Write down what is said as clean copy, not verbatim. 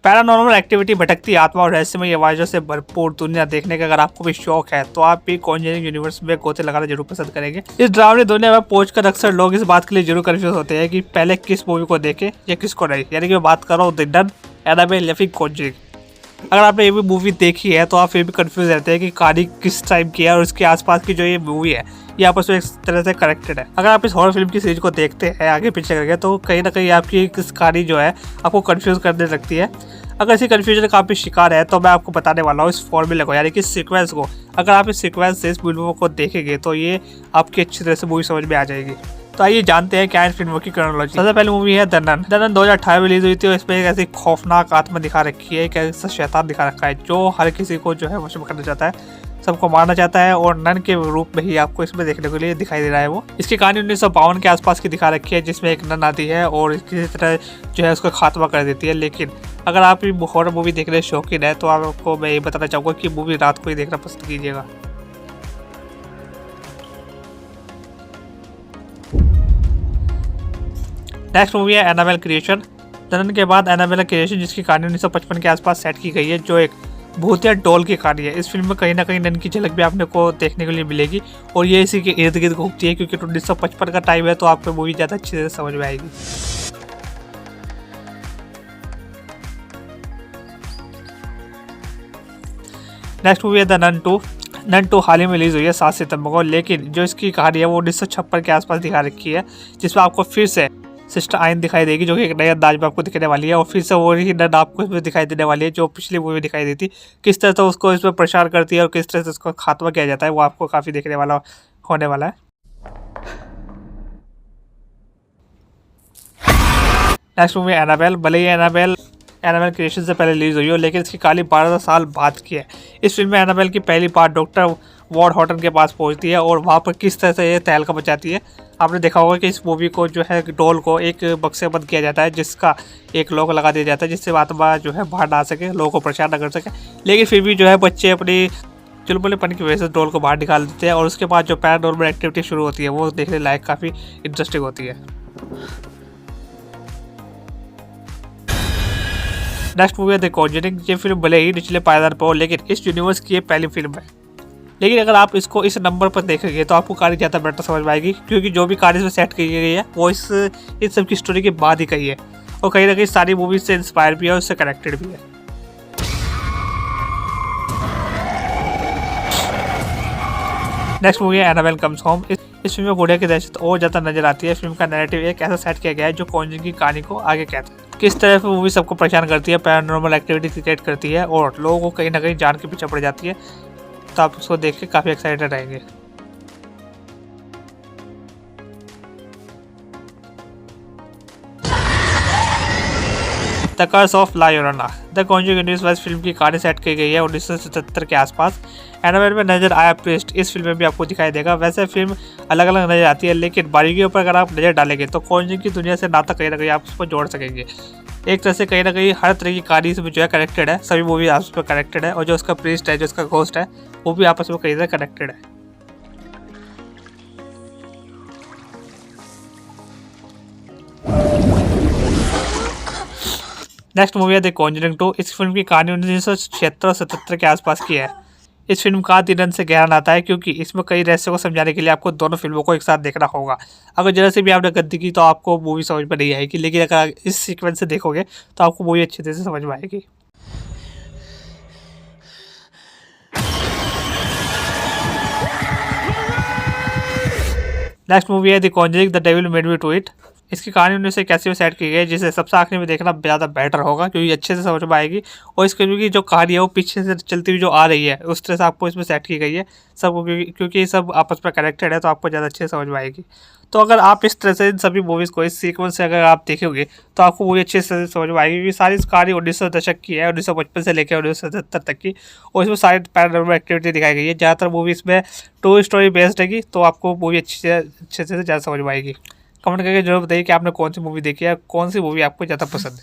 Paranormal activity, भटकती आत्मा और रहस्यमय आवाज़ों से भरपूर दुनिया देखने का अगर आपको भी शौक है तो आप भी कॉन्जरिंग यूनिवर्स में गोते लगाना जरूर पसंद करेंगे। इस ड्रावनी दुनिया में पहुंचकर अक्सर लोग इस बात के लिए जरूर कंफ्यूज होते हैं कि पहले किस मूवी को देखे या किसको नहीं। यानी कि मैं बात कर रहा हूँ द नन, एनाबेल या फिर कॉन्जरिंग। अगर आपने ये भी मूवी देखी है तो आप फिर भी कंफ्यूज रहते हैं कि कहानी किस टाइम की है और उसके आसपास की जो ये मूवी है ये आपस में एक तरह से कनेक्टेड है। अगर आप इस हॉरर फिल्म की सीरीज को देखते हैं आगे पीछे करके तो कहीं ना कहीं आपकी इस कहानी जो है आपको कंफ्यूज करने लगती है। अगर इसी कन्फ्यूजन का आप भी शिकार है तो मैं आपको बताने वाला हूँ इस फॉर्मूले को, यानी कि सीक्वेंस को। अगर आप इस सीक्वेंस से इस फिल्मों को देखेंगे तो ये आपकी अच्छी तरह से मूवी समझ में आ जाएगी। तो आइए जानते हैं क्या इन फिल्मों की क्रोनोलॉजी। सबसे पहले मूवी है द नन। द नन 2018 में रिलीज हुई थी और इसमें एक ऐसी खौफनाक आत्मा दिखा रखी है, एक ऐसा शैतान दिखा रखा है जो हर किसी को जो है वश में करना चाहता है, सबको मारना चाहता है और नन के रूप में ही आपको इसमें देखने के लिए दिखाई दे रहा है। वो इसकी कहानी 1952 के आसपास की दिखा रखी है जिसमें एक नन आती है और किसी तरह जो है उसका खात्मा कर देती है। लेकिन अगर आप ये हॉरर मूवी देखने के शौकीन है तो आपको मैं ये बताना चाहूँगा कि मूवी रात को ही देखना पसंद कीजिएगा। नेक्स्ट मूवी है एनाबेल क्रिएशन। द नन के बाद एनाबेल क्रिएशन जिसकी कहानी 1955 के आसपास सेट की गई है, जो एक भूतिया डॉल की कहानी है। इस फिल्म में कहीं ना कहीं नन की झलक भी आपने को देखने के लिए मिलेगी और ये इसी के इर्द गिर्द घूमती है क्योंकि 1955 का टाइम है तो आपको मूवी ज़्यादा अच्छी तरह समझ में आएगी। नेक्स्ट मूवी है द नन 2। नन 2 हाल ही में रिलीज हुई है 7 सितंबर को, लेकिन जो इसकी कहानी है वो 1956 के आसपास दिखा रखी है जिसमें आपको फिर से सिस्टर आइन दिखाई देगी जो कि एक नए अंदाज में आपको दिखने वाली है और फिर से वो ही नन आपको इसमें दिखाई देने वाली है जो पिछली मूवी में दिखाई दी थी। किस तरह से उसको इसमें प्रचार करती है और किस तरह से उसका खात्मा किया जाता है वो आपको काफ़ी देखने वाला होने वाला है। Next movie Annabelle. भले ही एनाबेल क्रिएशन से पहले रिलीज हुई हो लेकिन इसकी कहानी 12 साल बाद की है। इस फिल्म में एनाबेल की पहली पार्ट डॉक्टर वॉर्ड हॉटन के पास पहुंचती है और वहाँ पर किस तरह से ये तहलका मचाती है। आपने देखा होगा कि इस मूवी को जो है डॉल को एक बक्से बंद किया जाता है जिसका एक लॉक लगा दिया जाता है जिससे आत्मा जो है बाहर ना आ सके, लोगों को परेशान ना कर सके। लेकिन फिर भी जो है बच्चे अपनी चुलबुलेपन की वजह से डॉल को बाहर निकाल देते हैं और उसके बाद जो पैरानॉर्मल एक्टिविटी शुरू होती है वो देखने लायक काफ़ी इंटरेस्टिंग होती है। नेक्स्ट मूवी है द कॉन्जरिंग। ये फिल्म भले ही निचले पायदान पर हो लेकिन इस यूनिवर्स की ये पहली फिल्म है। लेकिन अगर आप इसको इस नंबर पर देखेंगे तो आपको कहानी ज़्यादा बेटर समझ में आएगी क्योंकि जो भी कहानी इसमें सेट की गई है वो इस सब की स्टोरी के बाद ही कही है और कहीं ना कहीं सारी मूवीज से इंस्पायर भी है और उससे कनेक्टेड भी है। नेक्स्ट मूवी है एनाबेल कम्स होम। इस फिल्म में गुड़िया की दहशत और ज़्यादा नजर आती है। फिल्म का नैरेटिव एक ऐसा सेट किया गया है जो कॉन्जरिंग की कहानी को आगे कहता है। किस तरह से मूवी सबको परेशान करती है, पैरानॉर्मल एक्टिविटी क्रिएट करती है और लोगों को कहीं ना कहीं जान के पीछे पड़ जाती है, तो आप उसको देख के काफ़ी एक्साइटेड रहेंगे। The curse of La llorona। The Conjuring universe film की कहानी सेट की गई है 1977 के आसपास। एनाबेल में नजर आया प्रीस्ट इस फिल्म में भी आपको दिखाई देगा। वैसे फिल्म अलग अलग नजर आती है लेकिन बारीकियों पर अगर आप नज़र डालेंगे तो कॉन्जरिंग की दुनिया से नाता कहीं ना कहीं आप उसको जोड़ सकेंगे। एक तरह से कहीं ना कहीं हर तरह की कहानी इसमें जो है कनेक्टेड है, सभी मूवी आपस में कनेक्टेड है और जो उसका प्रीस्ट है, जो उसका घोस्ट है, वो भी आपस में कहीं से कनेक्टेड है। नेक्स्ट मूवी है द कॉन्जरिंग 2। इस फिल्म की कहानी 1976 के आसपास की है। इस फिल्म का दिनन से गहरा नाता है क्योंकि इसमें कई रहस्यों को समझाने के लिए आपको दोनों फिल्मों को एक साथ देखना होगा। अगर जरा से भी आपने गलती की तो आपको मूवी समझ में नहीं आएगी, लेकिन अगर इस सीक्वेंस से देखोगे तो आपको मूवी अच्छी तरह से समझ में आएगी। नेक्स्ट मूवी है the Conjuring the devil made me do it. इसकी कहानी 1981 में सेट की गई है जिसे सबसे आखिरी में देखना ज़्यादा बेटर होगा क्योंकि अच्छे से समझ में आएगी और इस फिल्म की जो कहानी है वो पीछे से चलती हुई जो आ रही है उस तरह से आपको इसमें सेट की गई है सब, क्योंकि सब आपस में कनेक्टेड है तो आपको ज़्यादा अच्छे से समझ में आएगी। तो अगर आप इस तरह से इन सभी मूवीज़ को इस सीक्वेंस से अगर आप देखोगे तो आपको मूवी अच्छे से समझ में आएगी क्योंकि सारी कहानी 1900 दशक की है, 1955 से लेकर 1977 तक की और इसमें सारी पैरानॉर्मल एक्टिविटी दिखाई गई है। ज़्यादातर मूवी इसमें ट्रू स्टोरी बेस्ड रहेगी तो आपको मूवी अच्छे से ज़्यादा समझ में आएगी। कमेंट करके जरूर बताइए कि आपने कौन सी मूवी देखी है, कौन सी मूवी आपको ज़्यादा पसंद है।